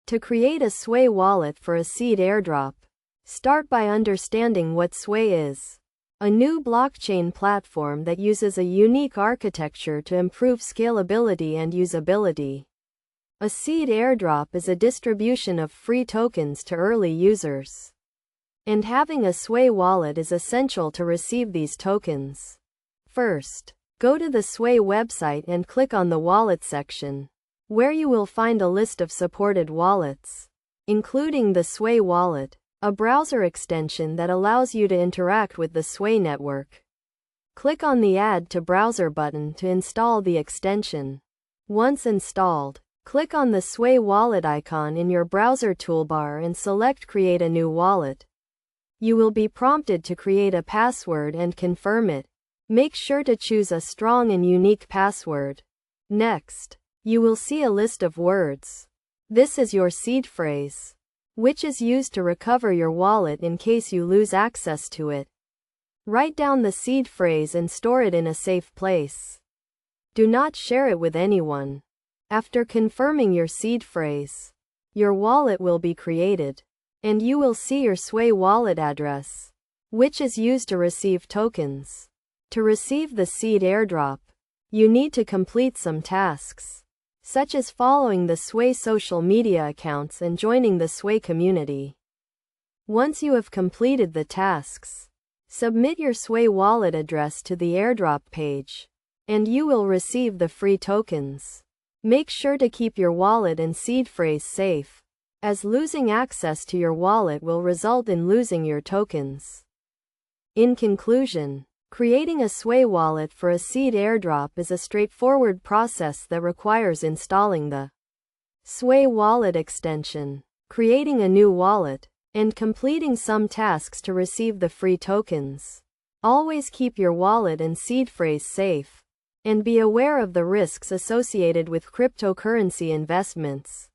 To create a Sway wallet for a seed airdrop, start by understanding what Sway is. A new blockchain platform that uses a unique architecture to improve scalability and usability. A seed airdrop is a distribution of free tokens to early users. And having a Sway wallet is essential to receive these tokens. First, go to the Sway website and click on the Wallet section, where you will find a list of supported wallets, including the Sway wallet, a browser extension that allows you to interact with the Sway network. Click on the Add to Browser button to install the extension. Once installed, click on the Sway wallet icon in your browser toolbar and select Create a new wallet. You will be prompted to create a password and confirm it. Make sure to choose a strong and unique password. Next, you will see a list of words. This is your seed phrase, which is used to recover your wallet in case you lose access to it. Write down the seed phrase and store it in a safe place. Do not share it with anyone. After confirming your seed phrase, your wallet will be created, and you will see your Sway wallet address, which is used to receive tokens. To receive the seed airdrop, you need to complete some tasks, such as following the Sway social media accounts and joining the Sway community. Once you have completed the tasks, submit your Sway wallet address to the airdrop page, and you will receive the free tokens. Make sure to keep your wallet and seed phrase safe, as losing access to your wallet will result in losing your tokens. In conclusion, creating a Sway wallet for a seed airdrop is a straightforward process that requires installing the Sway wallet extension, creating a new wallet, and completing some tasks to receive the free tokens. Always keep your wallet and seed phrase safe, and be aware of the risks associated with cryptocurrency investments.